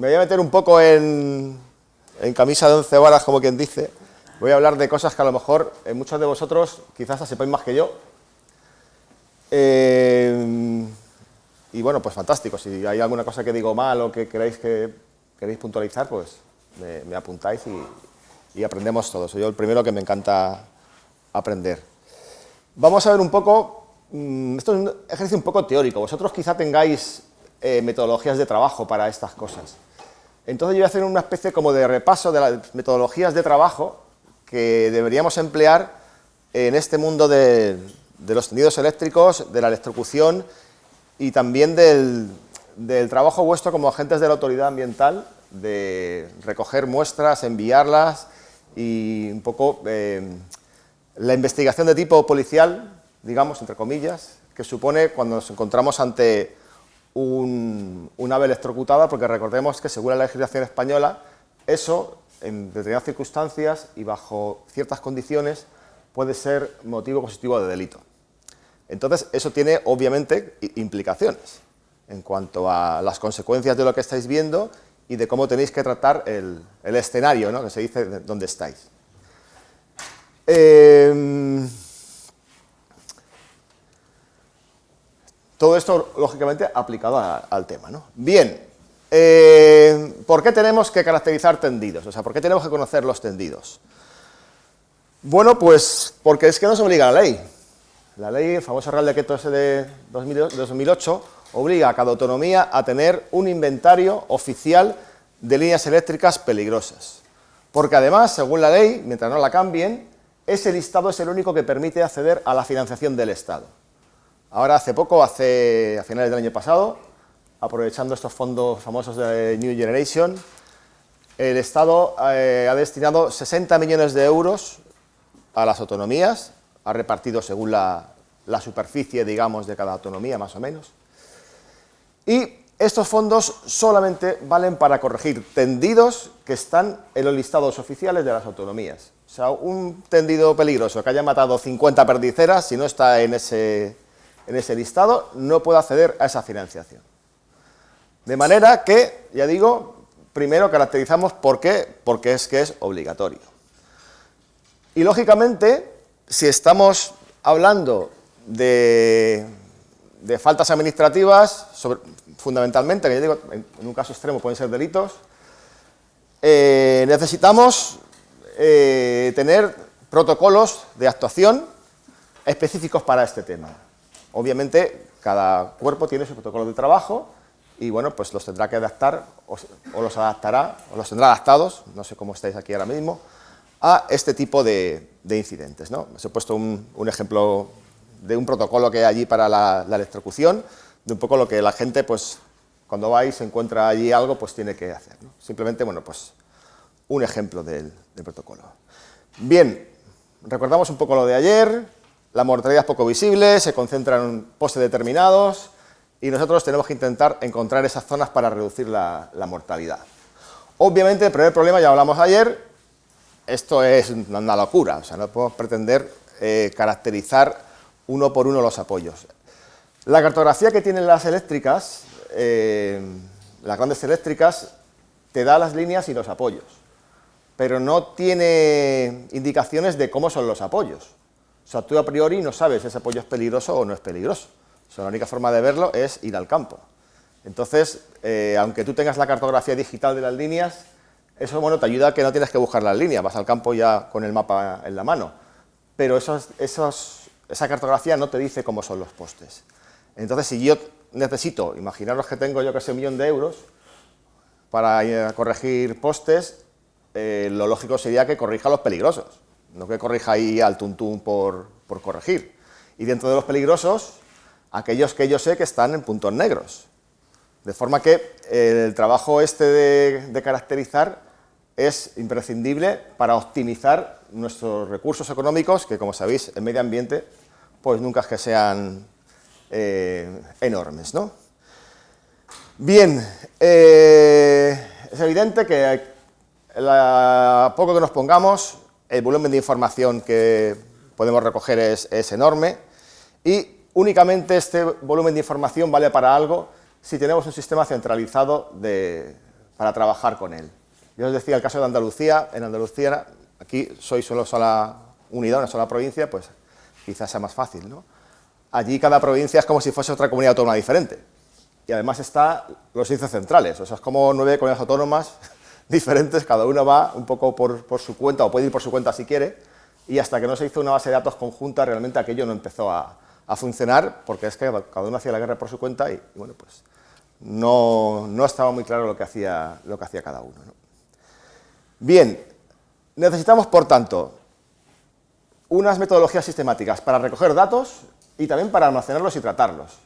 me voy a meter un poco en camisa de 11 varas, como quien dice. Voy a hablar de cosas que a lo mejor muchos de vosotros quizás las sepáis más que yo. Y bueno, pues fantástico. Si hay alguna cosa que digo mal o que queréis puntualizar, pues me apuntáis y aprendemos todos. Soy yo el primero que me encanta aprender. Vamos a ver un poco, esto es un ejercicio un poco teórico. Vosotros quizá tengáis metodologías de trabajo para estas cosas. Entonces yo voy a hacer una especie como de repaso de las metodologías de trabajo que deberíamos emplear en este mundo de los tendidos eléctricos, de la electrocución y también del trabajo vuestro como agentes de la autoridad ambiental, de recoger muestras, enviarlas y un poco la investigación de tipo policial, digamos, entre comillas, que supone cuando nos encontramos ante un ave electrocutada, porque recordemos que según la legislación española, eso, en determinadas circunstancias y bajo ciertas condiciones, puede ser motivo constitutivo de delito. Entonces, eso tiene, obviamente, implicaciones en cuanto a las consecuencias de lo que estáis viendo y de cómo tenéis que tratar el escenario, ¿no?, que se dice donde estáis. Todo esto, lógicamente, aplicado al tema, ¿no? Bien, ¿por qué tenemos que caracterizar tendidos? O sea, ¿por qué tenemos que conocer los tendidos? Bueno, pues porque es que nos obliga la ley. La ley, el famoso Real Decreto ese de 2008, obliga a cada autonomía a tener un inventario oficial de líneas eléctricas peligrosas. Porque además, según la ley, mientras no la cambien, ese listado es el único que permite acceder a la financiación del Estado. Ahora, hace poco, a finales del año pasado, aprovechando estos fondos famosos de New Generation, el Estado ha destinado 60 millones de euros a las autonomías, ha repartido según la superficie, digamos, de cada autonomía, más o menos. Y estos fondos solamente valen para corregir tendidos que están en los listados oficiales de las autonomías. O sea, un tendido peligroso que haya matado 50 perdiceras, si no está en ese listado, no puede acceder a esa financiación. De manera que, ya digo, primero caracterizamos por qué, porque es obligatorio. Y lógicamente, si estamos hablando de faltas administrativas, fundamentalmente, que ya digo, en un caso extremo pueden ser delitos, necesitamos tener protocolos de actuación específicos para este tema. Obviamente, cada cuerpo tiene su protocolo de trabajo y, bueno, pues los tendrá que adaptar o los adaptará, o los tendrá adaptados, no sé cómo estáis aquí ahora mismo, a este tipo de incidentes, ¿no? Os he puesto un ejemplo de un protocolo que hay allí para la electrocución, de un poco lo que la gente, pues, cuando va y se encuentra allí algo, pues tiene que hacer, ¿no? Simplemente, bueno, pues, un ejemplo del protocolo. Bien, recordamos un poco lo de ayer. La mortalidad es poco visible, se concentra en postes determinados y nosotros tenemos que intentar encontrar esas zonas para reducir la mortalidad. Obviamente, el primer problema, ya hablamos ayer, esto es una locura, o sea, no podemos pretender caracterizar uno por uno los apoyos. La cartografía que tienen las eléctricas, las grandes eléctricas, te da las líneas y los apoyos, pero no tiene indicaciones de cómo son los apoyos. O sea, tú a priori no sabes si ese apoyo es peligroso o no es peligroso. O sea, la única forma de verlo es ir al campo. Entonces, aunque tú tengas la cartografía digital de las líneas, eso, bueno, te ayuda a que no tienes que buscar las líneas, vas al campo ya con el mapa en la mano. Pero esa cartografía no te dice cómo son los postes. Entonces, si yo necesito, imaginaros que tengo yo que sé 1 millón de euros para corregir postes, lo lógico sería que corrija los peligrosos. No que corrija ahí al tuntún por corregir. Y dentro de los peligrosos, aquellos que yo sé que están en puntos negros. De forma que el trabajo este de caracterizar es imprescindible para optimizar nuestros recursos económicos, que como sabéis, en medio ambiente, pues nunca es que sean enormes, ¿no? Bien, es evidente que a poco que nos pongamos, el volumen de información que podemos recoger es enorme y únicamente este volumen de información vale para algo si tenemos un sistema centralizado para trabajar con él. Yo os decía el caso de Andalucía. En Andalucía, aquí soy solo sola unidad, una sola provincia, pues quizás sea más fácil, ¿no? Allí cada provincia es como si fuese otra comunidad autónoma diferente. Y además está los servicios centrales, o sea, es como 9 comunidades autónomas diferentes, cada una va un poco por su cuenta, o puede ir por su cuenta si quiere, y hasta que no se hizo una base de datos conjunta, realmente aquello no empezó a funcionar, porque es que cada uno hacía la guerra por su cuenta y bueno, pues no estaba muy claro lo que hacía cada uno, ¿no? Bien, necesitamos, por tanto, unas metodologías sistemáticas para recoger datos y también para almacenarlos y tratarlos.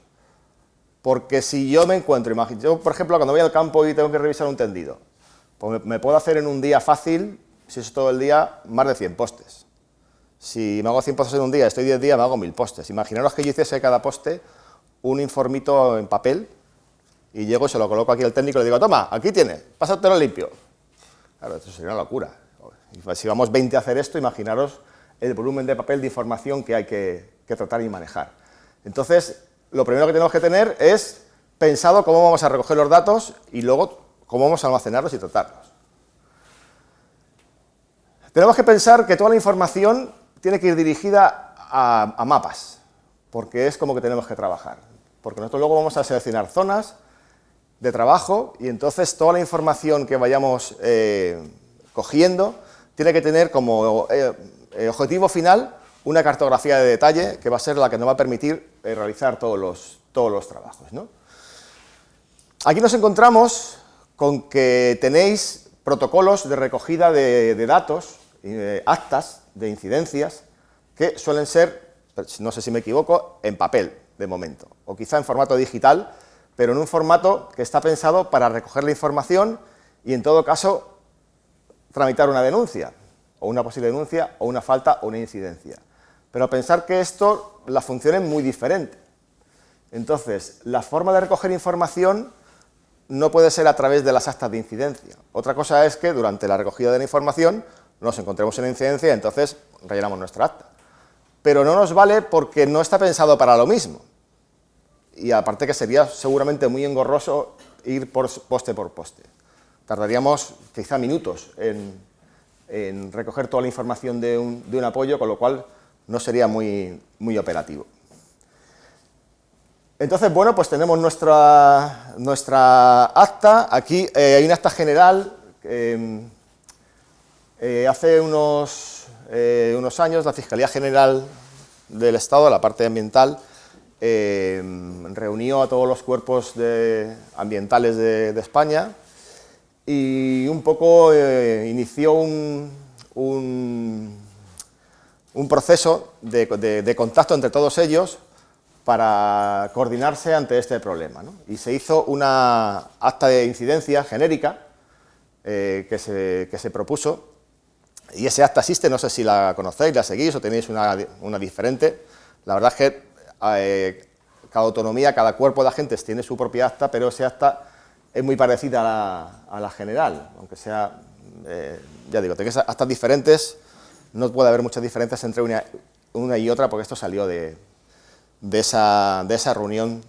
Porque si yo me encuentro, yo por ejemplo cuando voy al campo y tengo que revisar un tendido, pues me puedo hacer en un día fácil, si es todo el día, más de 100 postes. Si me hago 100 postes en un día, estoy 10 días, me hago 1000 postes. Imaginaros que yo hiciese cada poste un informito en papel y llego y se lo coloco aquí al técnico y le digo, toma, aquí tienes, pásatelo limpio. Claro, eso sería una locura. Si vamos 20 a hacer esto, imaginaros el volumen de papel de información que hay que tratar y manejar. Entonces, lo primero que tenemos que tener es pensado cómo vamos a recoger los datos y luego cómo vamos a almacenarlos y tratarlos. Tenemos que pensar que toda la información tiene que ir dirigida a mapas, porque es como que tenemos que trabajar. Porque nosotros luego vamos a seleccionar zonas de trabajo y entonces toda la información que vayamos cogiendo tiene que tener como objetivo final una cartografía de detalle que va a ser la que nos va a permitir realizar todos los trabajos, ¿no? Aquí nos encontramos con que tenéis protocolos de recogida de datos, actas de incidencias, que suelen ser, no sé si me equivoco, en papel, de momento, o quizá en formato digital, pero en un formato que está pensado para recoger la información y, en todo caso, tramitar una denuncia, o una posible denuncia, o una falta, o una incidencia. Pero pensar que esto, la función es muy diferente. Entonces, la forma de recoger información no puede ser a través de las actas de incidencia. Otra cosa es que durante la recogida de la información nos encontremos en la incidencia y entonces rellenamos nuestra acta. Pero no nos vale porque no está pensado para lo mismo. Y aparte que sería seguramente muy engorroso ir poste por poste. Tardaríamos quizá minutos en recoger toda la información de un apoyo, con lo cual no sería muy operativo. Entonces, bueno, pues tenemos nuestra acta. Aquí hay una acta general. Hace unos años la Fiscalía General del Estado, la parte ambiental, reunió a todos los cuerpos ambientales de España y un poco inició un proceso de contacto entre todos ellos para coordinarse ante este problema, ¿no? Y se hizo una acta de incidencia genérica que se propuso, y ese acta existe, no sé si la conocéis, la seguís o tenéis una diferente. La verdad es que cada autonomía, cada cuerpo de agentes tiene su propia acta, pero ese acta es muy parecida a la general, aunque sea, ya digo, tenéis actas diferentes, no puede haber muchas diferencias entre una y otra, porque esto salió de esa reunión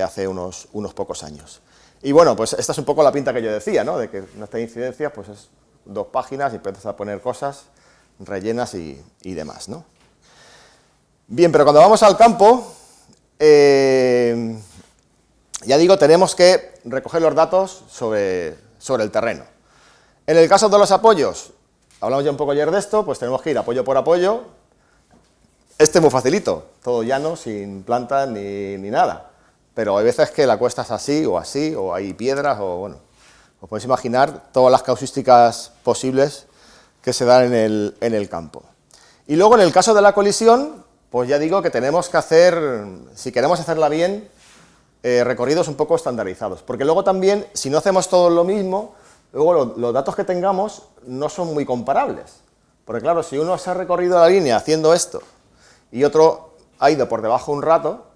hace unos pocos años. Y bueno, pues esta es un poco la pinta que yo decía, ¿no? De que nuestra incidencia pues es 2 páginas y empiezas a poner cosas rellenas y demás, ¿no? Bien, pero cuando vamos al campo, ya digo, tenemos que recoger los datos sobre el terreno. En el caso de los apoyos, hablamos ya un poco ayer de esto, pues tenemos que ir apoyo por apoyo. Este es muy facilito, todo llano, sin plantas ni nada. Pero hay veces que la cuesta es así, o hay piedras, o bueno, os podéis imaginar todas las causísticas posibles que se dan en el campo. Y luego, en el caso de la colisión, pues ya digo que tenemos que hacer, si queremos hacerla bien, recorridos un poco estandarizados. Porque luego también, si no hacemos todo lo mismo, luego los datos que tengamos no son muy comparables. Porque claro, si uno se ha recorrido la línea haciendo esto, y otro ha ido por debajo un rato,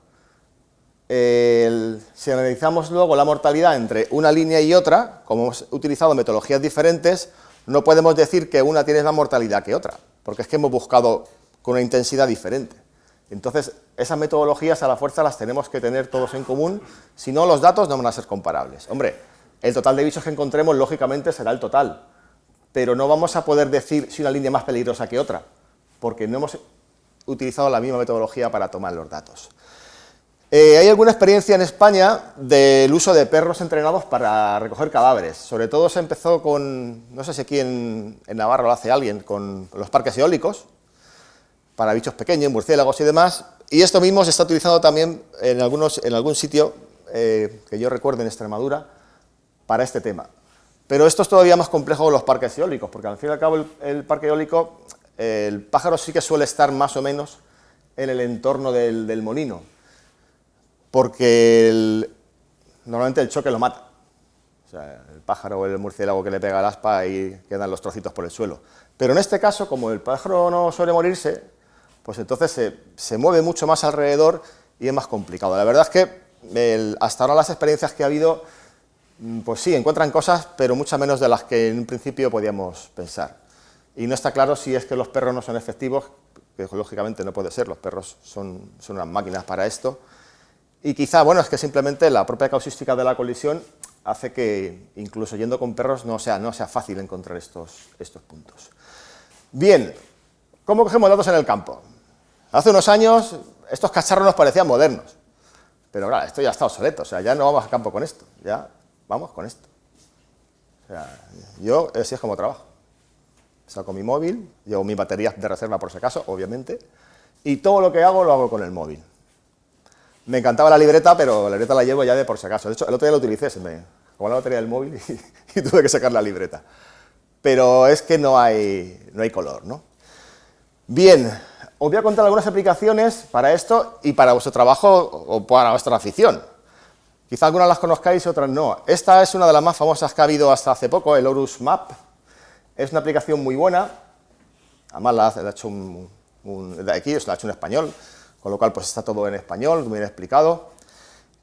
si analizamos luego la mortalidad entre una línea y otra, como hemos utilizado metodologías diferentes, no podemos decir que una tiene más mortalidad que otra, porque es que hemos buscado con una intensidad diferente. Entonces, esas metodologías a la fuerza las tenemos que tener todos en común, si no los datos no van a ser comparables. Hombre, El total de bichos que encontremos, lógicamente, será el total, pero no vamos a poder decir si una línea es más peligrosa que otra, porque no hemos utilizado la misma metodología para tomar los datos. Hay alguna experiencia en España del uso de perros entrenados para recoger cadáveres. Sobre todo se empezó con, no sé si aquí en Navarra lo hace alguien, con los parques eólicos, para bichos pequeños, murciélagos y demás, y esto mismo se está utilizando también en algún sitio, que yo recuerdo en Extremadura, para este tema. Pero esto es todavía más complejo que los parques eólicos, porque al fin y al cabo el parque eólico, el pájaro sí que suele estar más o menos en el entorno del molino, porque normalmente el choque lo mata. O sea, el pájaro o el murciélago que le pega el aspa y quedan los trocitos por el suelo. Pero en este caso, como el pájaro no suele morirse, pues entonces se mueve mucho más alrededor y es más complicado. La verdad es que hasta ahora las experiencias que ha habido, pues sí, encuentran cosas, pero muchas menos de las que en un principio podíamos pensar. Y no está claro si es que los perros no son efectivos, que lógicamente no puede ser, los perros son unas máquinas para esto. Y quizá, bueno, es que simplemente la propia causística de la colisión hace que, incluso yendo con perros, no sea fácil encontrar estos puntos. Bien, ¿cómo cogemos datos en el campo? Hace unos años estos cacharros nos parecían modernos, pero claro, esto ya está obsoleto, o sea, ya no vamos al campo con esto, ya vamos con esto. O sea, yo así es como trabajo. Saco mi móvil, llevo mis baterías de reserva por si acaso, obviamente, y todo lo que hago lo hago con el móvil. Me encantaba la libreta, pero la libreta la llevo ya de por si acaso. De hecho, el otro día lo utilicé, se me acabó la batería del móvil y tuve que sacar la libreta. Pero es que no hay color, ¿no? Bien, os voy a contar algunas aplicaciones para esto y para vuestro trabajo o para vuestra afición. Quizá algunas las conozcáis y otras no. Esta es una de las más famosas que ha habido hasta hace poco, el Horus Map. Es una aplicación muy buena, además la ha hecho de aquí, la ha hecho en español, con lo cual pues está todo en español, muy bien explicado.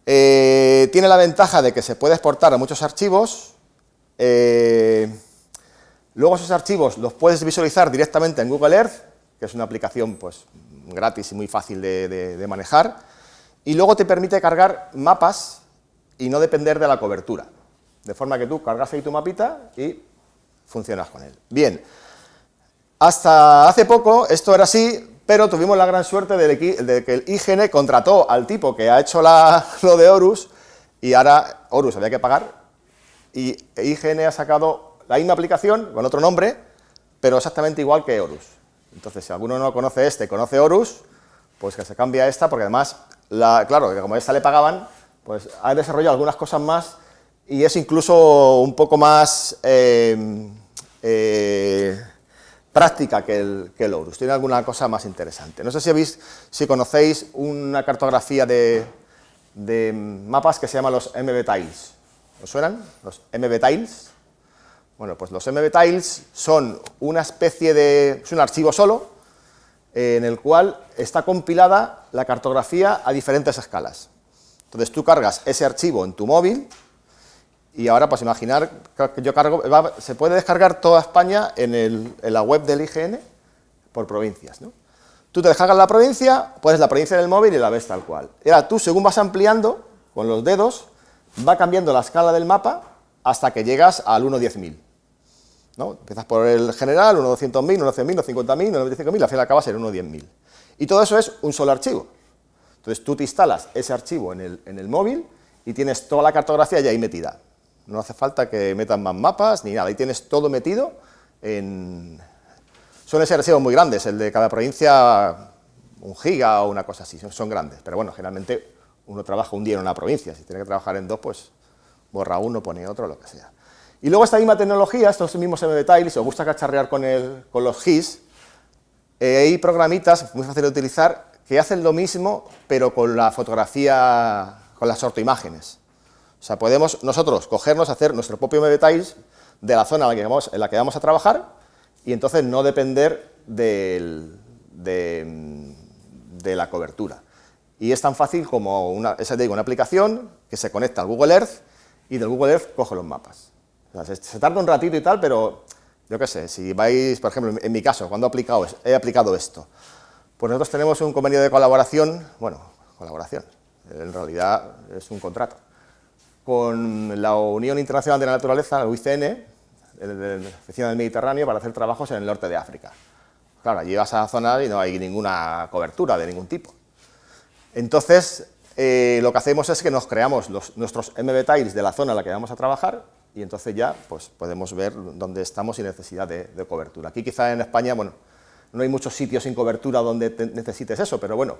Tiene la ventaja de que se puede exportar a muchos archivos. Luego esos archivos los puedes visualizar directamente en Google Earth, que es una aplicación pues gratis y muy fácil de manejar. Y luego te permite cargar mapas y no depender de la cobertura. De forma que tú cargas ahí tu mapita y funcionas con él. Bien, hasta hace poco esto era así, pero tuvimos la gran suerte de que el IGN contrató al tipo que ha hecho lo de Horus, y ahora Horus había que pagar, y IGN ha sacado la misma aplicación con otro nombre, pero exactamente igual que Horus. Entonces, si alguno no conoce conoce Horus, pues que se cambie a esta, porque además, claro, que como a esta le pagaban, pues ha desarrollado algunas cosas más, y es incluso un poco más práctica que el Horus, tiene alguna cosa más interesante. No sé si conocéis una cartografía de mapas que se llama los MB-Tiles. ¿Os suenan? Los MB-Tiles. Bueno, pues los MB-Tiles son una especie es un archivo solo, en el cual está compilada la cartografía a diferentes escalas. Entonces tú cargas ese archivo en tu móvil, y ahora, pues imaginar que yo se puede descargar toda España en la web del IGN por provincias, ¿no? Tú te descargas la provincia, pones la provincia en el móvil y la ves tal cual. Y ahora tú, según vas ampliando con los dedos, va cambiando la escala del mapa hasta que llegas al 1/10.000, ¿no? Empiezas por el general, 1/200.000, 1/100.000, 1/50.000, 1/25.000, al final acabas en 1/10.000. Y todo eso es un solo archivo. Entonces tú te instalas ese archivo en el móvil y tienes toda la cartografía ya ahí metida. No hace falta que metan más mapas ni nada, ahí tienes todo metido Suelen ser archivos muy grandes, el de cada provincia 1 giga o una cosa así, son grandes, pero bueno, generalmente uno trabaja un día en una provincia, si tiene que trabajar en 2, pues borra uno, pone otro, lo que sea. Y luego esta misma tecnología, estos mismos MB-Tiles, si os gusta cacharrear con los GIS, hay programitas muy fáciles de utilizar que hacen lo mismo, pero con la fotografía, con las ortoimágenes. O sea, podemos nosotros cogernos, hacer nuestro propio MB-Tiles de la zona en la que vamos a trabajar y entonces no depender de la cobertura. Y es tan fácil como una aplicación que se conecta al Google Earth y del Google Earth coge los mapas. O sea, se tarda un ratito y tal, pero yo qué sé, si vais, por ejemplo, en mi caso, cuando he aplicado esto, pues nosotros tenemos un convenio de colaboración, en realidad es un contrato. con la Unión Internacional de la Naturaleza, la UICN, de la Oficina del Mediterráneo, para hacer trabajos en el norte de África. Claro, allí vas a la zona y no hay ninguna cobertura de ningún tipo. Entonces, lo que hacemos es que nos creamos nuestros MB-Tiles de la zona en la que vamos a trabajar y entonces ya pues, podemos ver dónde estamos sin necesidad de cobertura. Aquí quizá en España, bueno, no hay muchos sitios sin cobertura donde necesites eso, pero bueno,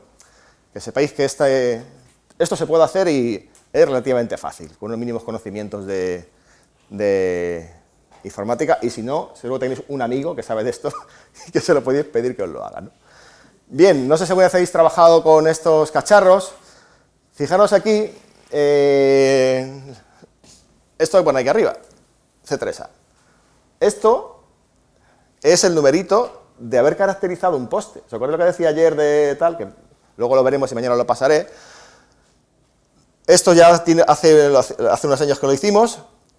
que sepáis que esto se puede hacer y es relativamente fácil, con unos mínimos conocimientos de informática, y si no, seguro tenéis un amigo que sabe de esto y que se lo podéis pedir que os lo haga, ¿no? Bien, no sé si alguna vez habéis trabajado con estos cacharros. Fijaros aquí, esto que pone aquí arriba, C3A. Esto es el numerito de haber caracterizado un poste. ¿Os acordáis lo que decía ayer de tal? Que luego lo veremos y mañana lo pasaré. Esto ya hace unos años que lo hicimos,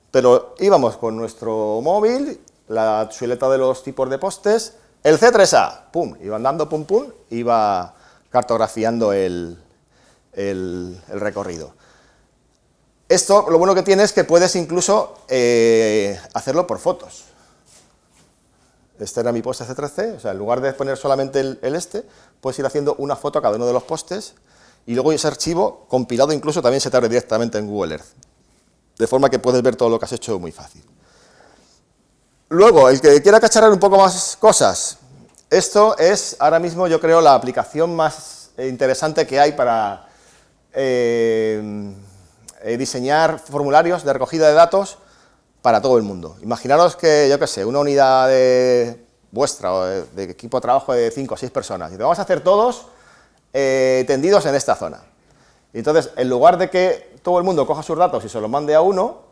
pero íbamos con nuestro móvil, la chuleta de los tipos de postes, el C3A, pum, iba andando, pum, pum, iba cartografiando el recorrido. Esto, lo bueno que tiene es que puedes incluso hacerlo por fotos. Este era mi poste C3C, o sea, en lugar de poner solamente puedes ir haciendo una foto a cada uno de los postes, y luego ese archivo, compilado incluso, también se te abre directamente en Google Earth. De forma que puedes ver todo lo que has hecho muy fácil. Luego, el que quiera cacharrar un poco más cosas, esto es ahora mismo, yo creo, la aplicación más interesante que hay para diseñar formularios de recogida de datos para todo el mundo. Imaginaros que, yo qué sé, una unidad vuestra o de equipo de trabajo de 5 o 6 personas, y te vamos a hacer todos tendidos en esta zona. Y entonces, en lugar de que todo el mundo coja sus datos y se los mande a uno,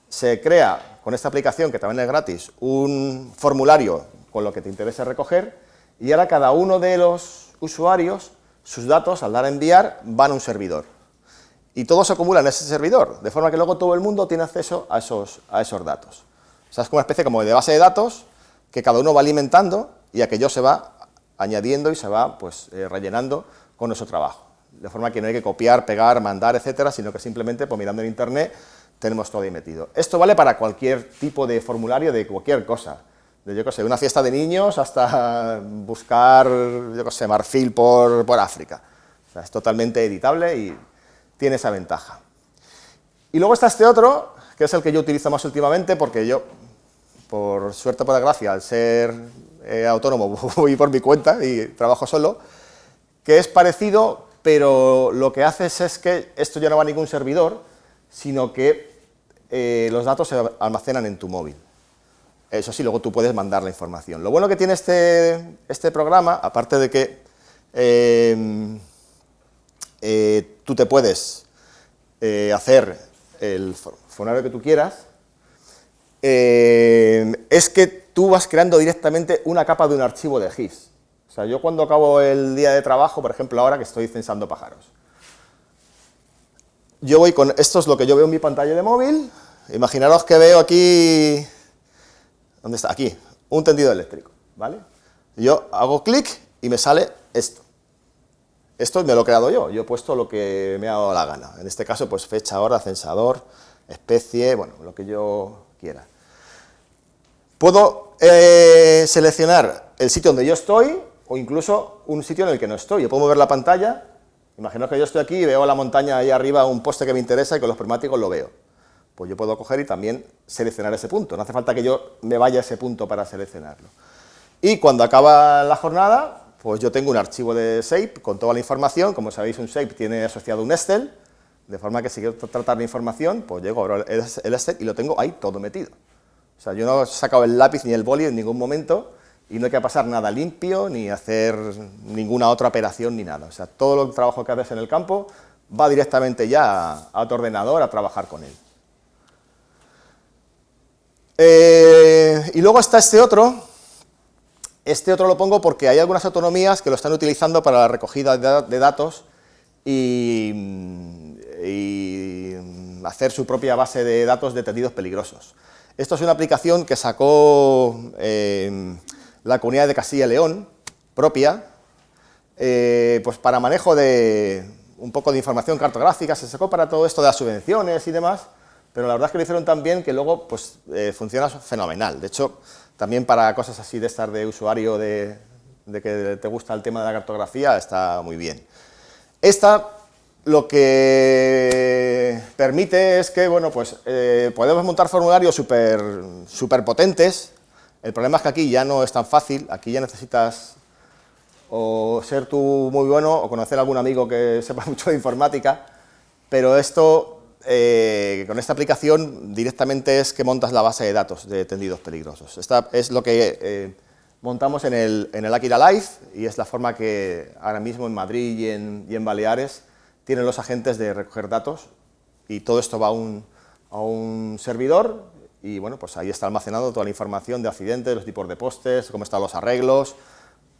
se crea con esta aplicación, que también es gratis, un formulario con lo que te interesa recoger, y ahora cada uno de los usuarios, sus datos, al dar a enviar, van a un servidor. Y todo se acumula en ese servidor, de forma que luego todo el mundo tiene acceso a esos datos. O sea, es como una especie como de base de datos que cada uno va alimentando y aquello se va añadiendo y se va pues, rellenando con nuestro trabajo. De forma que no hay que copiar, pegar, mandar, etcétera, sino que simplemente, pues, mirando en Internet, tenemos todo ahí metido. Esto vale para cualquier tipo de formulario de cualquier cosa. De, yo qué sé, una fiesta de niños hasta buscar, yo qué sé, marfil por África. O sea, es totalmente editable y tiene esa ventaja. Y luego está este otro, que es el que yo utilizo más últimamente, porque yo, por suerte o por desgracia, al ser autónomo, voy por mi cuenta y trabajo solo, que es parecido, pero lo que haces es que esto ya no va a ningún servidor, sino que los datos se almacenan en tu móvil. Eso sí, luego tú puedes mandar la información. Lo bueno que tiene este programa, aparte de que tú te puedes hacer el formulario que tú quieras, es que tú vas creando directamente una capa de un archivo de GIFs. O sea, yo cuando acabo el día de trabajo, por ejemplo ahora que estoy censando pájaros, yo voy con, esto es lo que yo veo en mi pantalla de móvil, imaginaros que veo aquí, ¿dónde está? Aquí, un tendido eléctrico, ¿vale? Yo hago clic y me sale esto. Esto me lo he creado yo he puesto lo que me ha dado la gana. En este caso, pues fecha, hora, censador, especie, bueno, lo que yo quiera. Puedo seleccionar el sitio donde yo estoy o incluso un sitio en el que no estoy. Yo puedo mover la pantalla, imaginaos que yo estoy aquí y veo la montaña ahí arriba, un poste que me interesa y con los prismáticos lo veo. Pues yo puedo coger y también seleccionar ese punto. No hace falta que yo me vaya a ese punto para seleccionarlo. Y cuando acaba la jornada, pues yo tengo un archivo de shape con toda la información. Como sabéis, un shape tiene asociado un Excel, de forma que si quiero tratar la información, pues llego, abro el Excel y lo tengo ahí todo metido. O sea, yo no he sacado el lápiz ni el boli en ningún momento y no hay que pasar nada limpio, ni hacer ninguna otra operación, ni nada. O sea, todo el trabajo que haces en el campo va directamente ya a tu ordenador a trabajar con él. Y luego está este otro lo pongo porque hay algunas autonomías que lo están utilizando para la recogida de datos y hacer su propia base de datos de tendidos peligrosos. Esto es una aplicación que sacó la Comunidad de Castilla y León, propia, pues para manejo de un poco de información cartográfica, se sacó para todo esto de las subvenciones y demás, pero la verdad es que lo hicieron tan bien que luego pues, funciona fenomenal. De hecho, también para cosas así de estar de usuario, de que te gusta el tema de la cartografía, está muy bien. Esta lo que permite es que, bueno, pues podemos montar formularios súper potentes. El problema es que aquí ya no es tan fácil, aquí ya necesitas o ser tú muy bueno o conocer a algún amigo que sepa mucho de informática, pero esto, con esta aplicación directamente es que montas la base de datos de tendidos peligrosos. Esta es lo que montamos en el Aquila Live y es la forma que ahora mismo en Madrid y en Baleares tienen los agentes de recoger datos y todo esto va a un servidor y bueno, pues ahí está almacenado toda la información de accidentes, los tipos de postes, cómo están los arreglos,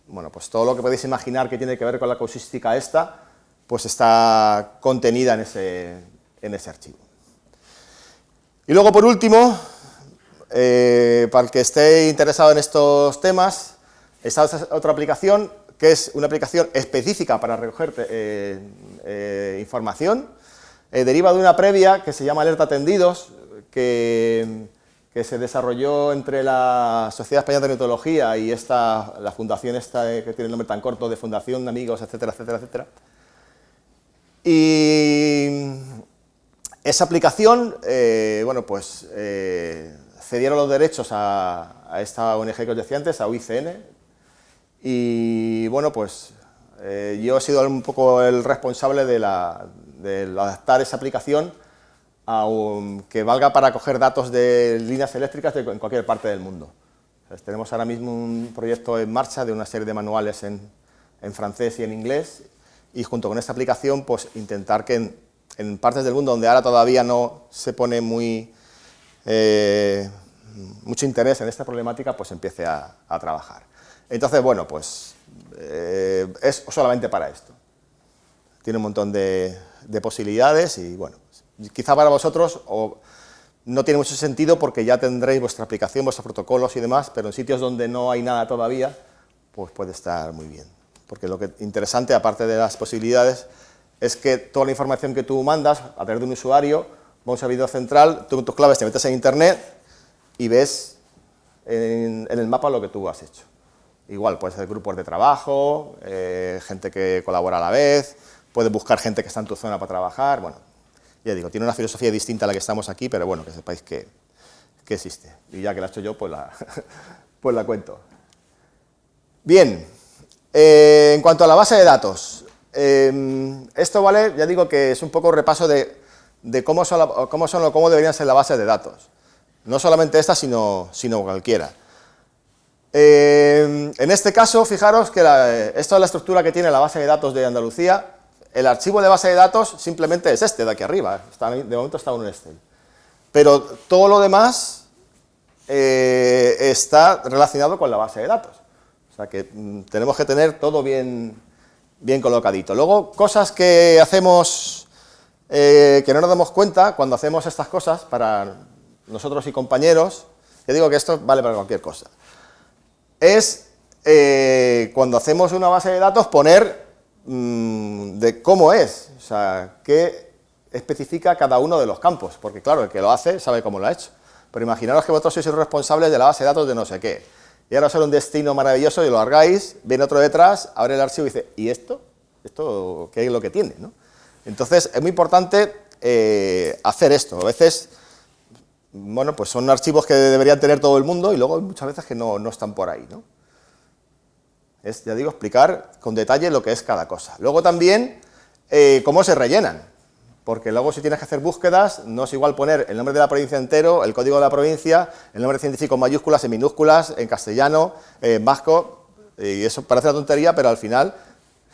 bueno, pues todo lo que podéis imaginar que tiene que ver con la causística esta, pues está contenida en ese archivo. Y luego, por último, para el que esté interesado en estos temas, está otra aplicación, que es una aplicación específica para recoger información, deriva de una previa que se llama Alerta Tendidos, que se desarrolló entre la Sociedad Española de Neonatología y la fundación esta que tiene el nombre tan corto de Fundación de Amigos, etcétera, etcétera, etcétera. Y esa aplicación, bueno, pues cedieron los derechos a esta ONG que os decía antes, a UICN, y bueno, pues yo he sido un poco el responsable de adaptar esa aplicación a que valga para coger datos de líneas eléctricas en cualquier parte del mundo. Entonces, tenemos ahora mismo un proyecto en marcha de una serie de manuales en francés y en inglés, y junto con esta aplicación, pues intentar que en partes del mundo donde ahora todavía no se pone mucho interés en esta problemática, pues empiece a trabajar. Entonces, bueno, pues es solamente para esto. Tiene un montón de posibilidades y, bueno, quizá para vosotros no tiene mucho sentido porque ya tendréis vuestra aplicación, vuestros protocolos y demás, pero en sitios donde no hay nada todavía, pues puede estar muy bien. Porque lo que interesante, aparte de las posibilidades, es que toda la información que tú mandas a través de un usuario, va a un servidor central, tú con tus claves te metes en internet y ves en el mapa lo que tú has hecho. Igual, puede ser grupos de trabajo, gente que colabora a la vez, puedes buscar gente que está en tu zona para trabajar, bueno, ya digo, tiene una filosofía distinta a la que estamos aquí, pero bueno, que sepáis que existe. Y ya que la he hecho yo, pues la cuento. Bien, en cuanto a la base de datos, esto, vale, ya digo que es un poco repaso de cómo deberían ser la base de datos. No solamente esta, sino cualquiera. En este caso, fijaros que esta es la estructura que tiene la base de datos de Andalucía. El archivo de base de datos simplemente es este de aquí arriba, de momento está en un Excel. Pero todo lo demás está relacionado con la base de datos. O sea que tenemos que tener todo bien colocadito. Luego, cosas que hacemos que no nos damos cuenta cuando hacemos estas cosas para nosotros y compañeros, ya digo que esto vale para cualquier cosa, es cuando hacemos una base de datos poner de cómo es, o sea, qué especifica cada uno de los campos, porque claro, el que lo hace sabe cómo lo ha hecho, pero imaginaros que vosotros sois los responsables de la base de datos de no sé qué, y ahora os sale un destino maravilloso y lo largáis, viene otro detrás, abre el archivo y dice, ¿y esto? ¿Esto qué es lo que tiene? ¿No? Entonces, es muy importante hacer esto. A veces, bueno, pues son archivos que deberían tener todo el mundo y luego hay muchas veces que no están por ahí, ¿no? Es, ya digo, explicar con detalle lo que es cada cosa. Luego también, cómo se rellenan, porque luego si tienes que hacer búsquedas, no es igual poner el nombre de la provincia entero, el código de la provincia, el nombre científico en mayúsculas, en minúsculas, en castellano, en vasco, y eso parece una tontería, pero al final,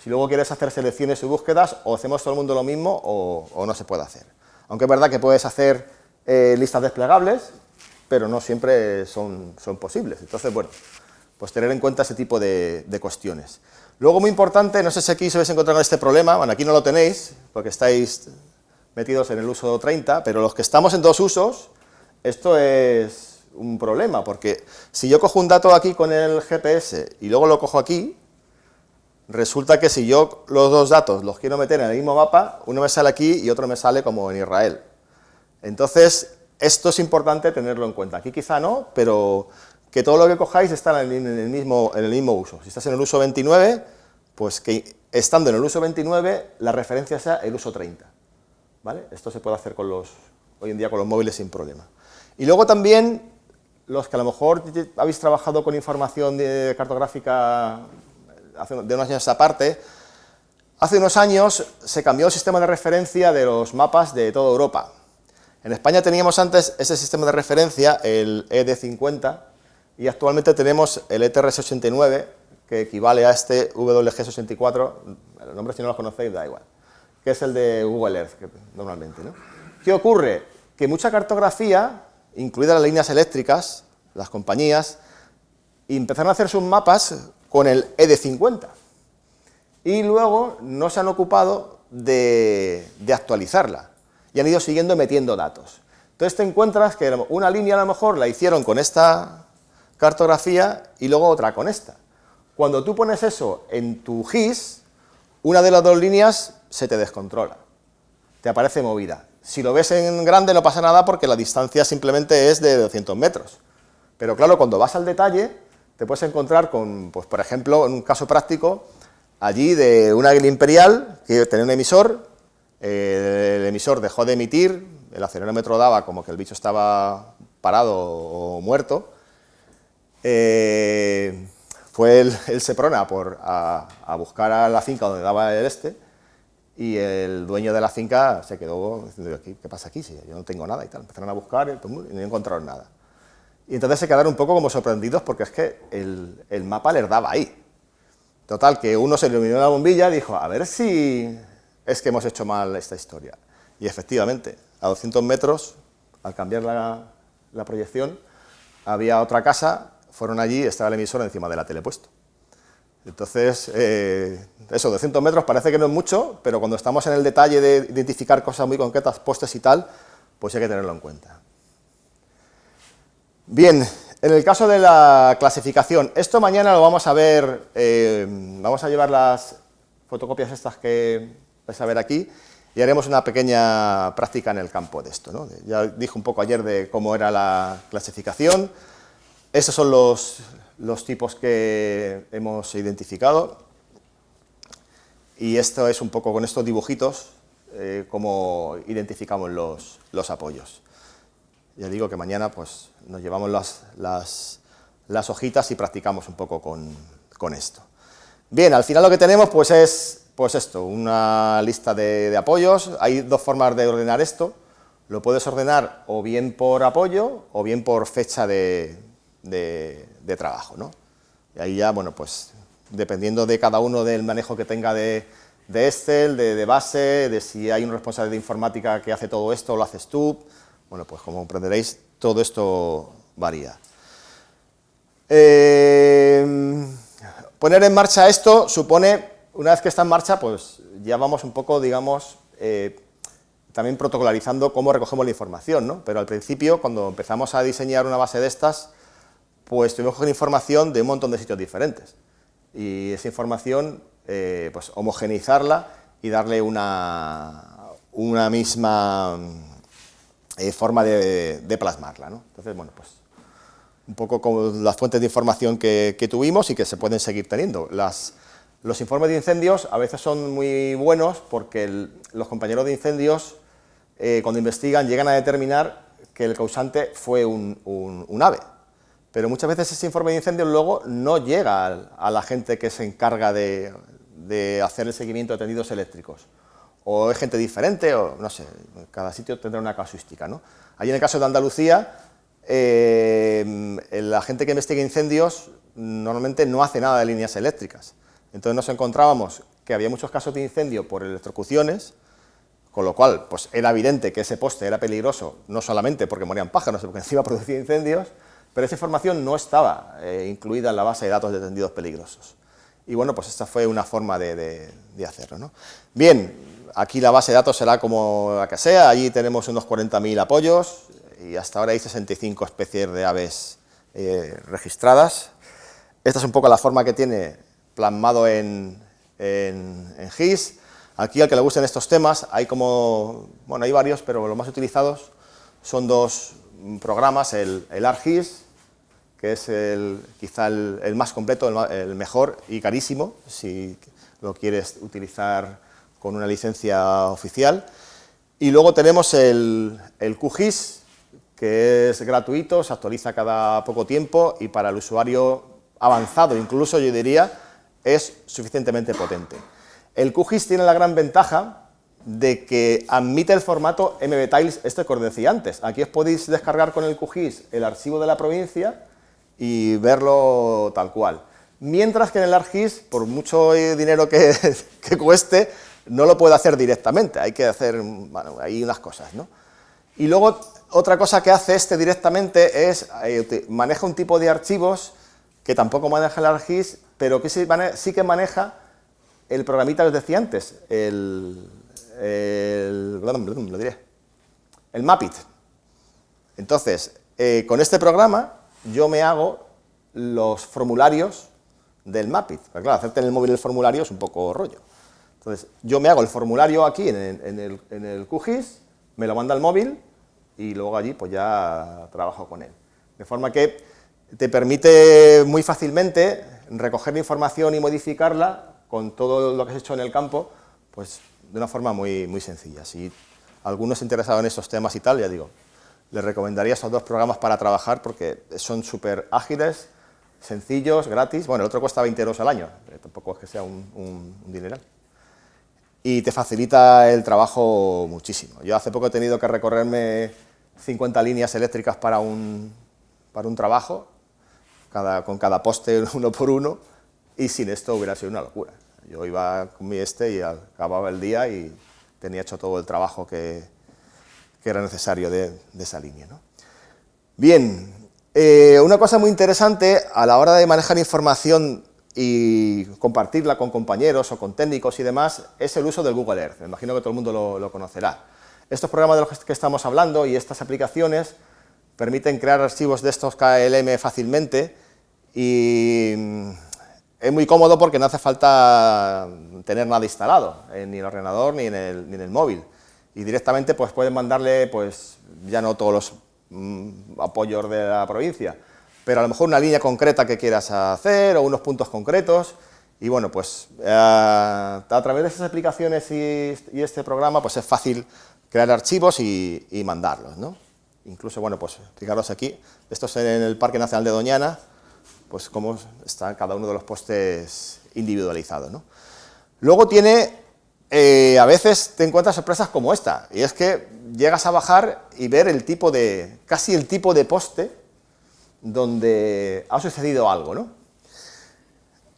si luego quieres hacer selecciones y búsquedas, o hacemos todo el mundo lo mismo o no se puede hacer. Aunque es verdad que puedes hacer listas desplegables, pero no siempre son posibles. Entonces, bueno, pues tener en cuenta ese tipo de cuestiones. Luego, muy importante, no sé si aquí os habéis encontrado con este problema, bueno, aquí no lo tenéis, porque estáis metidos en el uso 30, pero los que estamos en dos usos, esto es un problema, porque si yo cojo un dato aquí con el GPS y luego lo cojo aquí, resulta que si yo los dos datos los quiero meter en el mismo mapa, uno me sale aquí y otro me sale como en Israel. Entonces, esto es importante tenerlo en cuenta. Aquí quizá no, pero que todo lo que cojáis está en el mismo uso. Si estás en el uso 29, pues que estando en el uso 29, la referencia sea el uso 30. ¿Vale? Esto se puede hacer hoy en día con los móviles sin problema. Y luego también, los que a lo mejor habéis trabajado con información cartográfica de unos años aparte, hace unos años se cambió el sistema de referencia de los mapas de toda Europa. En España teníamos antes ese sistema de referencia, el ED50, y actualmente tenemos el ETRS89, que equivale a este WG64, los nombres si no los conocéis da igual, que es el de Google Earth, normalmente, ¿no? ¿Qué ocurre? Que mucha cartografía, incluidas las líneas eléctricas, las compañías, empezaron a hacer sus mapas con el ED50, y luego no se han ocupado de actualizarla, y han ido siguiendo metiendo datos. Entonces te encuentras que una línea a lo mejor la hicieron con esta cartografía y luego otra con esta. Cuando tú pones eso en tu GIS, una de las dos líneas se te descontrola, te aparece movida. Si lo ves en grande no pasa nada porque la distancia simplemente es de 200 metros. Pero claro, cuando vas al detalle, te puedes encontrar con, pues por ejemplo, en un caso práctico, allí de un águila imperial que tenía un emisor, el emisor dejó de emitir, el acelerómetro daba como que el bicho estaba parado o muerto, fue el Seprona a buscar a la finca donde daba el y el dueño de la finca se quedó diciendo, ¿qué pasa aquí? Si yo no tengo nada y tal. Empezaron a buscar y no encontraron nada. Y entonces se quedaron un poco como sorprendidos porque es que el mapa les daba ahí. Total, que uno se iluminó la bombilla y dijo, a ver si es que hemos hecho mal esta historia. Y efectivamente, a 200 metros, al cambiar la proyección, había otra casa, fueron allí, estaba el emisor encima de la tele puesto. Entonces, eso, 200 metros parece que no es mucho, pero cuando estamos en el detalle de identificar cosas muy concretas, postes y tal, pues hay que tenerlo en cuenta. Bien, en el caso de la clasificación, esto mañana lo vamos a ver, vamos a llevar las fotocopias estas que vais a ver aquí y haremos una pequeña práctica en el campo de esto, ¿no? Ya dije un poco ayer de cómo era la clasificación. Estos son los tipos que hemos identificado y esto es un poco con estos dibujitos cómo identificamos los apoyos. Ya digo que mañana pues nos llevamos las hojitas y practicamos un poco con esto. Bien, al final lo que tenemos pues es esto, una lista de apoyos. Hay dos formas de ordenar esto. Lo puedes ordenar o bien por apoyo o bien por fecha de trabajo, ¿no? Y ahí ya, bueno, pues dependiendo de cada uno del manejo que tenga de Excel, de base, de si hay un responsable de informática que hace todo esto o lo haces tú, bueno, pues como comprenderéis, todo esto varía. Poner en marcha esto supone, una vez que está en marcha, pues ya vamos un poco, digamos, también protocolarizando cómo recogemos la información, ¿no? Pero al principio, cuando empezamos a diseñar una base de estas, pues tuvimos que coger información de un montón de sitios diferentes. Y esa información, pues homogeneizarla y darle una misma forma de plasmarla, ¿no? Entonces, bueno, pues un poco con las fuentes de información que tuvimos y que se pueden seguir teniendo. Los informes de incendios a veces son muy buenos porque los compañeros de incendios, cuando investigan, llegan a determinar que el causante fue un ave. Pero muchas veces ese informe de incendios luego no llega a la gente que se encarga de hacer el seguimiento de tendidos eléctricos. O es gente diferente, o no sé, cada sitio tendrá una casuística, ¿no? Allí en el caso de Andalucía, la gente que investiga incendios normalmente no hace nada de líneas eléctricas. Entonces nos encontrábamos que había muchos casos de incendio por electrocuciones, con lo cual pues era evidente que ese poste era peligroso, no solamente porque morían pájaros, sino porque encima producía incendios, pero esa información no estaba incluida en la base de datos de tendidos peligrosos. Y bueno, pues esta fue una forma de hacerlo, ¿no? Bien, aquí la base de datos será como la que sea, allí tenemos unos 40.000 apoyos y hasta ahora hay 65 especies de aves registradas. Esta es un poco la forma que tiene plasmado en en GIS. Aquí, al que le gusten estos temas, hay bueno, hay varios, pero los más utilizados son dos programas, el ArcGIS, que es quizá el más completo, el mejor y carísimo, si lo quieres utilizar con una licencia oficial. Y luego tenemos el QGIS, que es gratuito, se actualiza cada poco tiempo y para el usuario avanzado, incluso yo diría, es suficientemente potente. El QGIS tiene la gran ventaja de que admite el formato MBTiles, este que os decía antes. Aquí os podéis descargar con el QGIS el archivo de la provincia y verlo tal cual. Mientras que en el ArcGIS, por mucho dinero que cueste, no lo puede hacer directamente, hay que hacer, bueno, hay unas cosas, ¿no? Y luego, otra cosa que hace este directamente es, maneja un tipo de archivos que tampoco maneja el ArcGIS, pero que sí que maneja el programita que os decía antes, el Mapit. Entonces, con este programa, yo me hago los formularios del Mapit. Pero claro, hacerte en el móvil el formulario es un poco rollo. Entonces, yo me hago el formulario aquí en el QGIS, me lo manda al móvil y luego allí pues ya trabajo con él. De forma que te permite muy fácilmente recoger la información y modificarla con todo lo que has hecho en el campo, pues de una forma muy, muy sencilla. Si alguno es interesado en estos temas y tal, ya digo, les recomendaría estos dos programas para trabajar porque son súper ágiles, sencillos, gratis. Bueno, el otro cuesta 20 € al año, tampoco es que sea un dineral. Y te facilita el trabajo muchísimo. Yo hace poco he tenido que recorrerme 50 líneas eléctricas para un trabajo, con cada poste uno por uno, y sin esto hubiera sido una locura. Yo iba con mi y acababa el día y tenía hecho todo el trabajo que era necesario de esa línea, ¿no? Bien, una cosa muy interesante a la hora de manejar información y compartirla con compañeros o con técnicos y demás, es el uso del Google Earth. Me imagino que todo el mundo lo conocerá. Estos programas de los que estamos hablando y estas aplicaciones permiten crear archivos de estos KLM fácilmente y es muy cómodo porque no hace falta tener nada instalado, ni en el ordenador ni en el móvil. Y directamente pues pueden mandarle, pues ya no todos los apoyos de la provincia, pero a lo mejor una línea concreta que quieras hacer o unos puntos concretos. Y bueno, pues a través de esas aplicaciones y este programa pues es fácil crear archivos y mandarlos, ¿no? Incluso, bueno, pues fijaros aquí, esto es en el Parque Nacional de Doñana, pues cómo está cada uno de los postes individualizados, ¿no? Luego tiene, a veces te encuentras sorpresas como esta, y es que llegas a bajar y ver casi el tipo de poste donde ha sucedido algo, ¿no?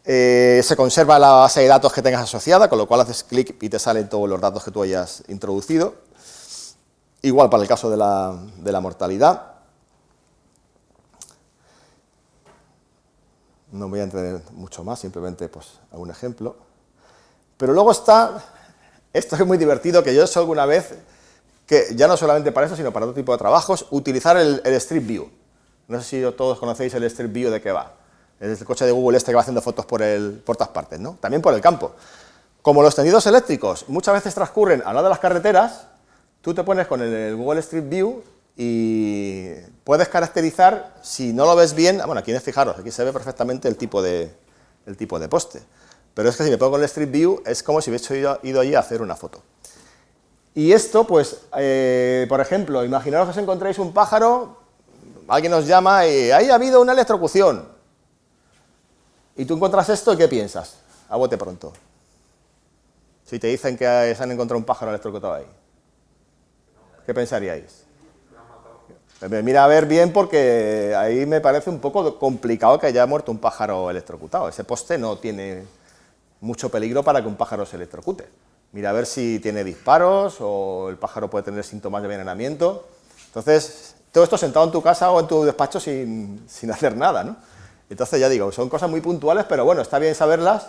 Se conserva la base de datos que tengas asociada, con lo cual haces clic y te salen todos los datos que tú hayas introducido. Igual para el caso de la mortalidad. No voy a entender mucho más, simplemente pues algún ejemplo. Pero luego está, esto es muy divertido, que yo he hecho alguna vez, que ya no solamente para eso, sino para otro tipo de trabajos, utilizar el Street View. No sé si todos conocéis el Street View de qué va. Es el coche de Google que va haciendo fotos por todas partes, ¿no? También por el campo. Como los tendidos eléctricos muchas veces transcurren al lado de las carreteras, tú te pones con el Google Street View y puedes caracterizar, si no lo ves bien, bueno, aquí fijaros, aquí se ve perfectamente el tipo de poste. Pero es que si me pongo con el Street View es como si hubiese ido allí a hacer una foto. Y esto, pues, por ejemplo, imaginaros que os encontráis un pájaro, alguien os llama y ahí ha habido una electrocución. Y tú encuentras esto y ¿qué piensas? A bote pronto. Si te dicen que se han encontrado un pájaro electrocutado ahí, ¿qué pensaríais? Me mira a ver bien porque ahí me parece un poco complicado que haya muerto un pájaro electrocutado. Ese poste no tiene mucho peligro para que un pájaro se electrocute. Mira a ver si tiene disparos o el pájaro puede tener síntomas de envenenamiento. Entonces, todo esto sentado en tu casa o en tu despacho sin hacer nada, ¿no? Entonces, ya digo, son cosas muy puntuales, pero bueno, está bien saberlas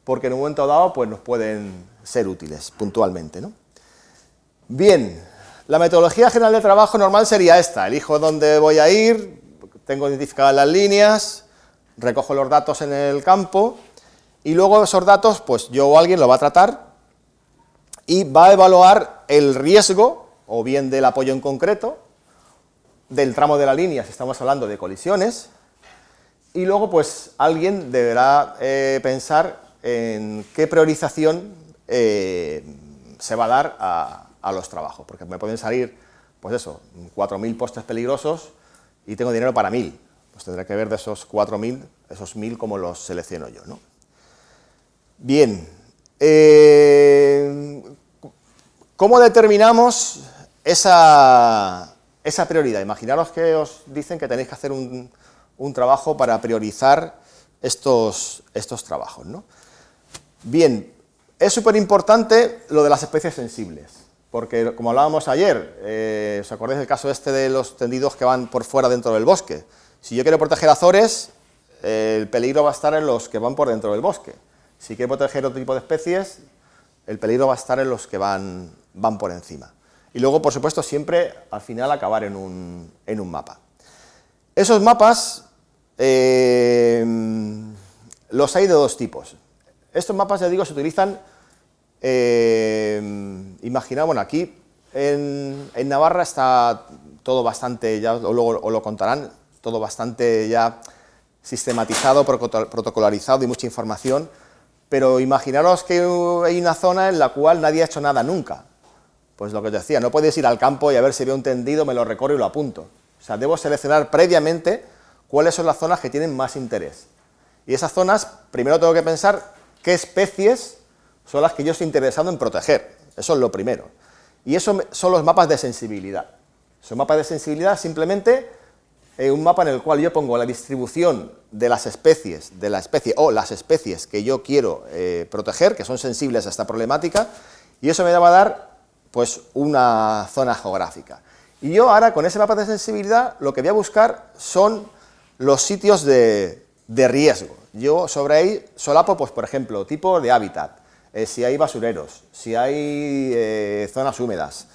porque en un momento dado pues, nos pueden ser útiles puntualmente, ¿no? Bien, la metodología general de trabajo normal sería esta: elijo dónde voy a ir, tengo identificadas las líneas, recojo los datos en el campo y luego esos datos, pues yo o alguien lo va a tratar y va a evaluar el riesgo, o bien del apoyo en concreto, del tramo de la línea, si estamos hablando de colisiones, y luego pues alguien deberá pensar en qué priorización se va a dar a los trabajos, porque me pueden salir, pues eso, 4.000 postes peligrosos y tengo dinero para 1.000, pues tendré que ver de esos 4.000, esos 1.000 cómo los selecciono yo, ¿no? Bien, ¿cómo determinamos esa prioridad? Imaginaros que os dicen que tenéis que hacer un trabajo para priorizar estos trabajos, ¿no? Bien, es súper importante lo de las especies sensibles, porque como hablábamos ayer, ¿os acordáis del caso este de los tendidos que van por fuera dentro del bosque? Si yo quiero proteger azores, el peligro va a estar en los que van por dentro del bosque. Si quiero proteger otro tipo de especies, el peligro va a estar en los que van por encima. Y luego, por supuesto, siempre al final acabar en un mapa. Esos mapas los hay de dos tipos. Estos mapas, ya digo, se utilizan, imaginad, bueno, aquí en Navarra está todo bastante, ya luego os lo contarán, todo bastante ya sistematizado, protocolarizado y mucha información, pero imaginaros que hay una zona en la cual nadie ha hecho nada nunca. Pues lo que os decía, no puedes ir al campo y a ver si veo un tendido, me lo recorro y lo apunto. O sea, debo seleccionar previamente cuáles son las zonas que tienen más interés. Y esas zonas, primero tengo que pensar qué especies son las que yo estoy interesado en proteger. Eso es lo primero. Y eso son los mapas de sensibilidad. Son mapas de sensibilidad simplemente un mapa en el cual yo pongo la distribución de las especies, de la especie o las especies que yo quiero proteger, que son sensibles a esta problemática, y eso me va a dar pues una zona geográfica. Y yo ahora con ese mapa de sensibilidad lo que voy a buscar son los sitios de riesgo. Yo sobre ahí solapo, pues por ejemplo, tipo de hábitat, si hay basureros, si hay zonas húmedas,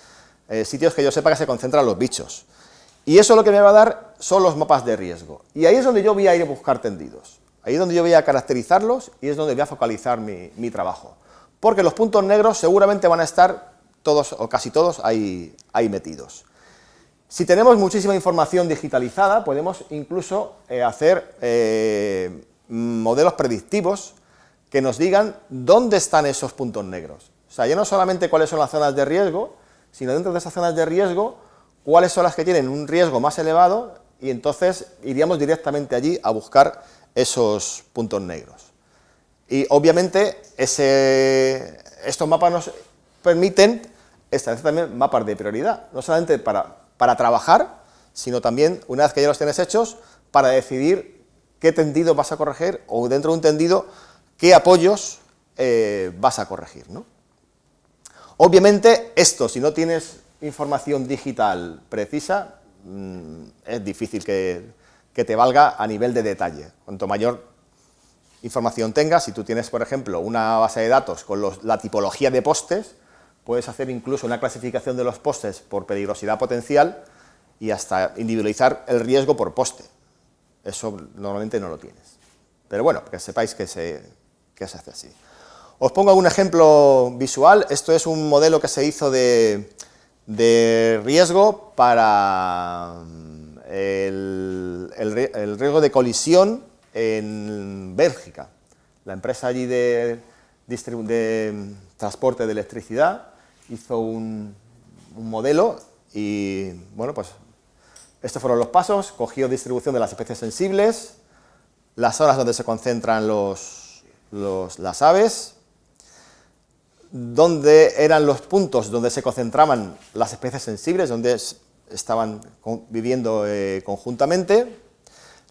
sitios que yo sepa que se concentran los bichos. Y eso lo que me va a dar son los mapas de riesgo. Y ahí es donde yo voy a ir a buscar tendidos. Ahí es donde yo voy a caracterizarlos y es donde voy a focalizar mi trabajo. Porque los puntos negros seguramente van a estar todos o casi todos ahí metidos. Si tenemos muchísima información digitalizada, podemos incluso hacer modelos predictivos que nos digan dónde están esos puntos negros. O sea, ya no solamente cuáles son las zonas de riesgo, sino dentro de esas zonas de riesgo, cuáles son las que tienen un riesgo más elevado, y entonces iríamos directamente allí a buscar esos puntos negros. Y obviamente estos mapas nos permiten establecer también mapas de prioridad, no solamente para trabajar, sino también, una vez que ya los tienes hechos, para decidir qué tendido vas a corregir, o dentro de un tendido, qué apoyos vas a corregir, ¿no? Obviamente, esto, si no tienes información digital precisa, es difícil que te valga a nivel de detalle. Cuanto mayor información tengas, si tú tienes, por ejemplo, una base de datos con la tipología de postes, puedes hacer incluso una clasificación de los postes por peligrosidad potencial y hasta individualizar el riesgo por poste. Eso normalmente no lo tienes. Pero bueno, que sepáis que se hace así. Os pongo un ejemplo visual. Esto es un modelo que se hizo de riesgo para el riesgo de colisión en Bélgica. La empresa allí de transporte de electricidad hizo un modelo y, bueno, pues estos fueron los pasos. Cogió distribución de las especies sensibles, las zonas donde se concentran las aves, donde eran los puntos donde se concentraban las especies sensibles, donde estaban viviendo conjuntamente.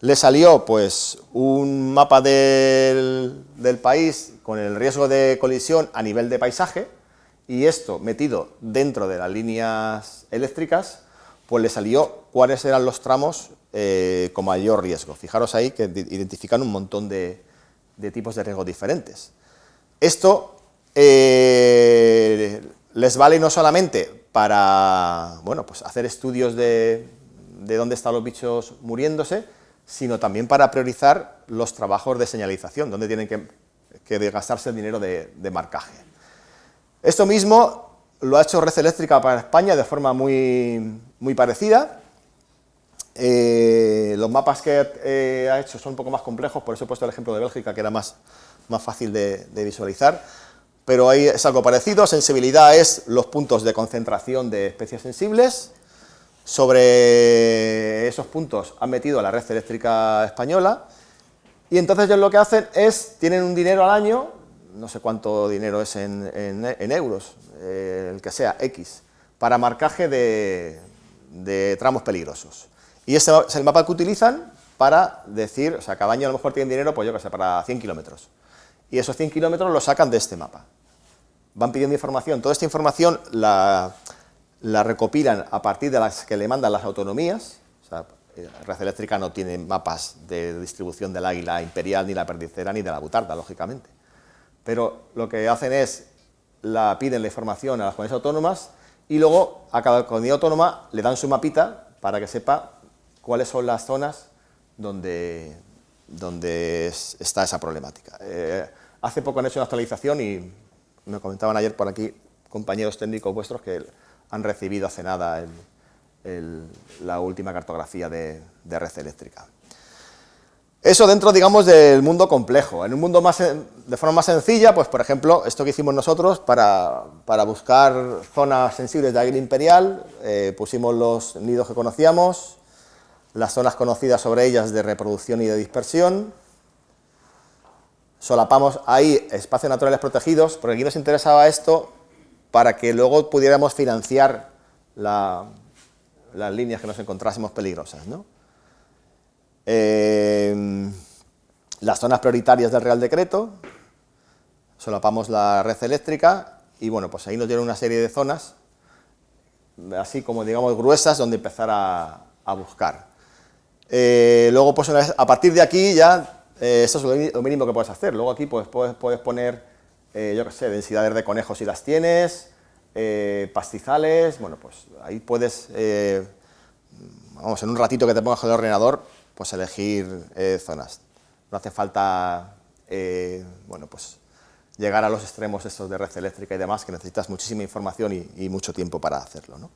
Le salió pues un mapa del país con el riesgo de colisión a nivel de paisaje, y esto metido dentro de las líneas eléctricas, pues le salió cuáles eran los tramos con mayor riesgo. Fijaros ahí que identifican un montón de tipos de riesgos diferentes. Esto les vale no solamente para, bueno, pues hacer estudios de dónde están los bichos muriéndose, sino también para priorizar los trabajos de señalización, dónde tienen que de gastarse el dinero de marcaje. Esto mismo lo ha hecho Red Eléctrica para España de forma muy parecida. Los mapas que ha hecho son un poco más complejos, por eso he puesto el ejemplo de Bélgica, que era más fácil de visualizar, pero ahí es algo parecido. Sensibilidad es los puntos de concentración de especies sensibles. Sobre esos puntos han metido a la Red Eléctrica Española, y entonces ellos lo que hacen es, tienen un dinero al año, no sé cuánto dinero es en euros, el que sea, X, para marcaje de tramos peligrosos. Y ese es el mapa que utilizan para decir, o sea, cada año a lo mejor tienen dinero, pues yo qué sé, para 100 kilómetros. Y esos 100 kilómetros los sacan de este mapa. Van pidiendo información. Toda esta información la recopilan a partir de las que le mandan las autonomías. O sea, Red Eléctrica no tiene mapas de distribución del águila imperial, ni la perdicera, ni de la butarda, lógicamente. Pero lo que hacen es, piden la información a las comunidades autónomas, y luego a cada comunidad autónoma le dan su mapita para que sepa cuáles son las zonas donde está esa problemática. Hace poco han hecho una actualización y me comentaban ayer por aquí compañeros técnicos vuestros que han recibido hace nada la última cartografía de Red Eléctrica. Eso dentro, digamos, del mundo complejo. En un mundo de forma más sencilla, pues por ejemplo, esto que hicimos nosotros para buscar zonas sensibles de águila imperial, pusimos los nidos que conocíamos, las zonas conocidas sobre ellas de reproducción y de dispersión, solapamos ahí espacios naturales protegidos, porque aquí nos interesaba esto para que luego pudiéramos financiar las líneas que nos encontrásemos peligrosas, ¿no? Las zonas prioritarias del Real Decreto, solapamos la Red Eléctrica y bueno, pues ahí nos dieron una serie de zonas, así como digamos gruesas, donde empezar a buscar. Luego, pues a partir de aquí ya, eso es lo mínimo que puedes hacer. Luego aquí pues, puedes poner, yo qué sé, densidades de conejos si las tienes, pastizales, bueno, pues ahí puedes, vamos, en un ratito que te pongas con el ordenador, pues elegir zonas. No hace falta, bueno, pues llegar a los extremos estos de Red Eléctrica y demás, que necesitas muchísima información y mucho tiempo para hacerlo, ¿no?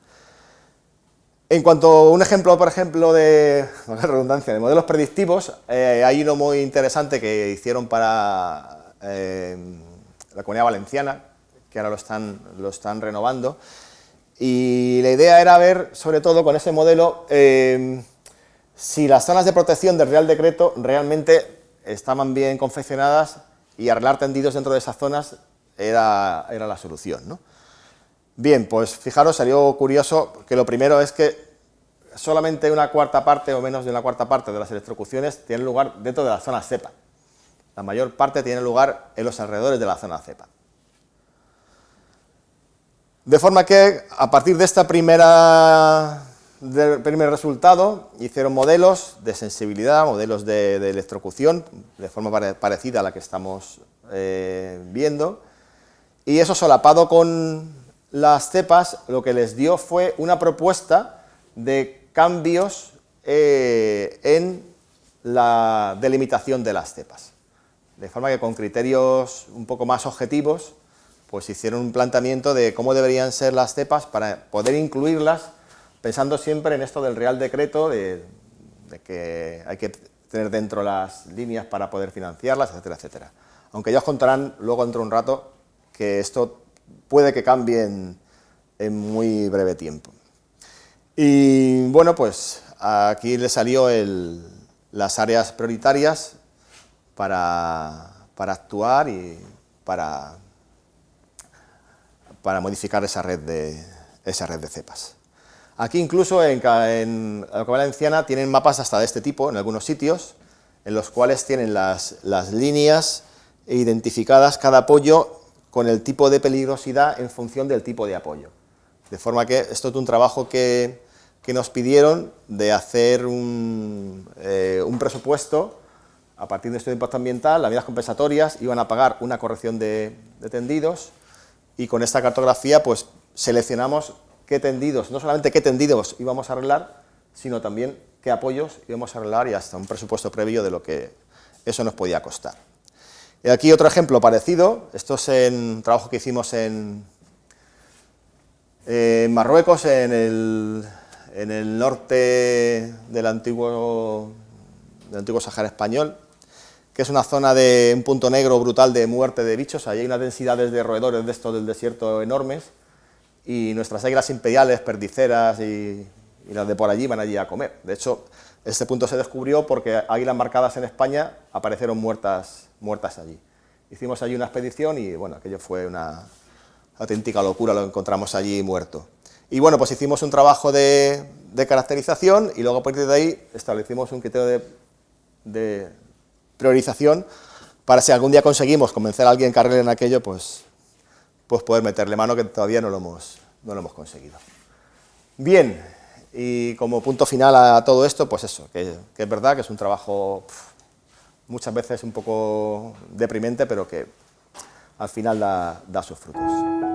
En cuanto a un ejemplo, por ejemplo, de redundancia, de modelos predictivos, hay uno muy interesante que hicieron para la Comunidad Valenciana, que ahora lo están renovando, y la idea era ver, sobre todo con ese modelo, si las zonas de protección del Real Decreto realmente estaban bien confeccionadas y arreglar tendidos dentro de esas zonas era la solución, ¿no? Bien, pues fijaros, salió curioso que lo primero es que solamente una cuarta parte o menos de una cuarta parte de las electrocuciones tienen lugar dentro de la zona cepa. La mayor parte tiene lugar en los alrededores de la zona cepa. De forma que a partir de esta del primer resultado hicieron modelos de sensibilidad, modelos de electrocución, de forma parecida a la que estamos viendo, y eso solapado con las cepas, lo que les dio fue una propuesta de cambios en la delimitación de las cepas. De forma que con criterios un poco más objetivos, pues hicieron un planteamiento de cómo deberían ser las cepas para poder incluirlas, pensando siempre en esto del Real Decreto, de que hay que tener dentro las líneas para poder financiarlas, etcétera, etcétera. Aunque ya os contarán luego dentro de un rato que esto puede que cambie en muy breve tiempo. Y bueno, pues aquí le salió las áreas prioritarias para actuar y para modificar esa red de cepas. Aquí incluso en la Comunidad Valenciana tienen mapas hasta de este tipo en algunos sitios, en los cuales tienen las líneas identificadas cada apoyo con el tipo de peligrosidad en función del tipo de apoyo. De forma que esto es un trabajo que nos pidieron de hacer un presupuesto a partir de estudio de impacto ambiental. Las medidas compensatorias iban a pagar una corrección de tendidos, y con esta cartografía pues seleccionamos qué tendidos, no solamente qué tendidos íbamos a arreglar, sino también qué apoyos íbamos a arreglar, y hasta un presupuesto previo de lo que eso nos podía costar. Y aquí otro ejemplo parecido, esto es un trabajo que hicimos en Marruecos, en el norte del antiguo Sáhara español, que es una zona de un punto negro brutal de muerte de bichos. Ahí hay unas densidades de roedores de estos del desierto enormes, y nuestras águilas imperiales, perdiceras y las de por allí van allí a comer. De hecho, este punto se descubrió porque águilas marcadas en España aparecieron muertas allí. Hicimos allí una expedición y bueno, aquello fue una auténtica locura, lo encontramos allí muerto. Y bueno, pues hicimos un trabajo de caracterización y luego a partir de ahí establecimos un criterio de priorización para si algún día conseguimos convencer a alguien que arregle en aquello, pues poder meterle mano, que todavía no lo hemos conseguido. Bien, y como punto final a todo esto, pues eso, que es verdad que es un trabajo muchas veces un poco deprimente, pero que al final da sus frutos.